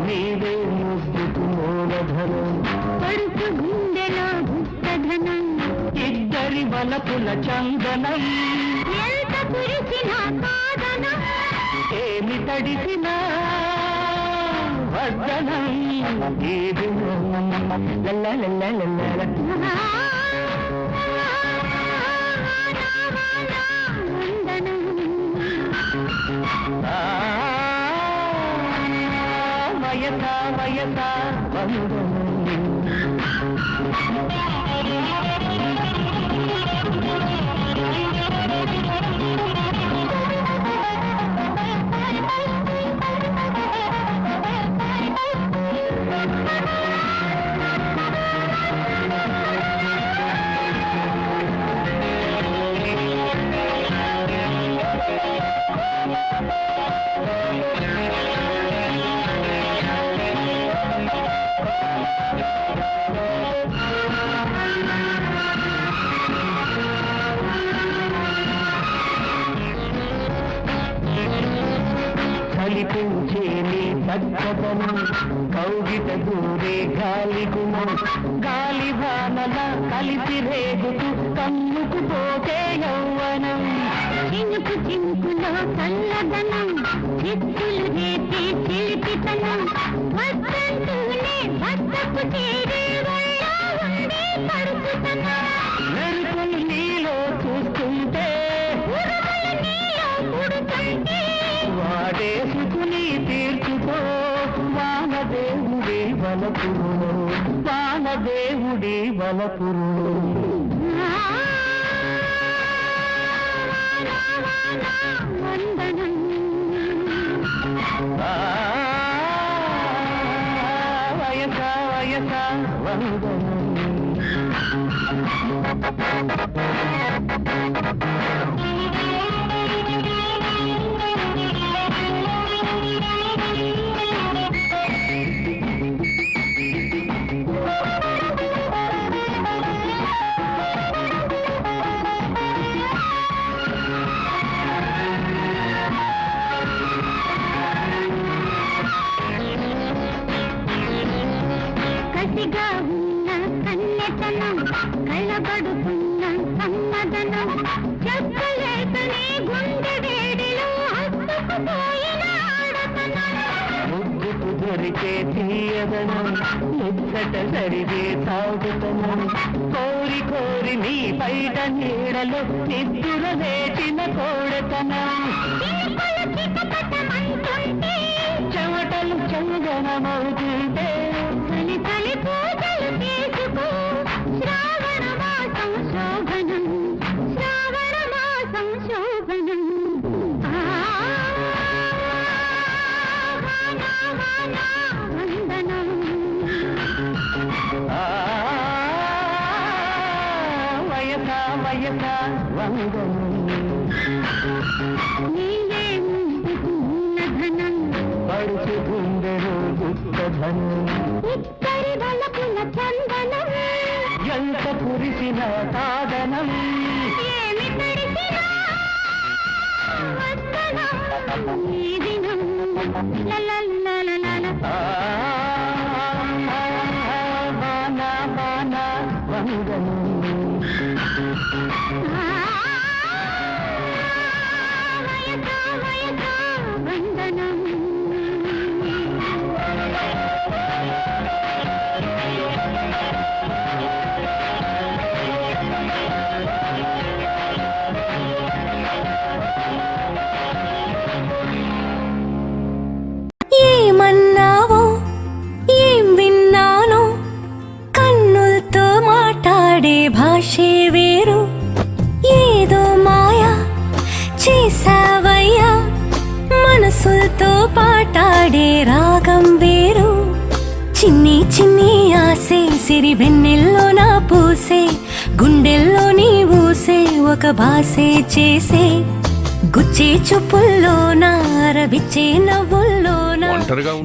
నీవే ముద్దుకు మూలధనం పడుకు గుండెలో గుప్తధనం ఇద్దరి వలపుల చందనం ఎంత కురిసిన కాదనం ఏమి తడిసిన వద్దనం ఇది వయసా వయసా కలిపించే నీ సద్దనం కౌగిట దూరే గాలి గుణం గాలి భానల కలిసి రేగుతూ కన్నుకు పోతే యౌవనం చినుకు చింకులో చల్లదనం చిత్తులు రేపే చిలిపితనం వద్దంటూనే వద్దకు చేరే ఉండే పడుతున్నా మెరుపులు నీలో చూస్తుంటే నీలో పుడుతుంటే వాడేసుకుని తీర్చుకో వానదేవుడి వలపురు వానదేవుడి వలపురు వయస వయస వందనం కసిగా ఉన్న కన్నెతనం కళ్ళబడుతున్న సమ్మదనం చెప్పలేకనే గుండె వేడిలో హత్తుకుపోయిన ఆడతనం ముద్దుకు దొరికే తీయదనం ముచ్చట సరిగే సాగుతనం కోరి కోరి నీ బయట నీడలో నిద్దుర వేసిన కోడతనం చెమటలు చందనమవుతుంటే తలి తలి పూజలు చేసుకో శ్రావణ మాసం శోభనం శ్రావణ మాసం శోభనం వందనం వయస వయస వందనం నీవే ముందుకు ఉన్నధనం పడుచు గుండెలు గుప్తధనం ఇద్దరి వలపుల చందనం ఎంత కురిసిన కాదనం ఏమి తడిసిన వద్దనం ఈ దినం లలలలలల బానా బానా వందనం వయస వయస వందనం ఏమన్నావో ఏం విన్నానో కన్నులతో మాట్లాడే భాషే వేరు ఏదో మాయా చేసావయ్యా మనసులతో పాటాడే రాగం వేరు చిన్ని చిన్ని ఆసే సిరి వెన్నెల్లో నా పూసే గుండెల్లో నీ ఊసే ఒక భాసే చేసే గుచ్చే చూపుల్లోనా రవిచ్చే నవ్వుల్లోనా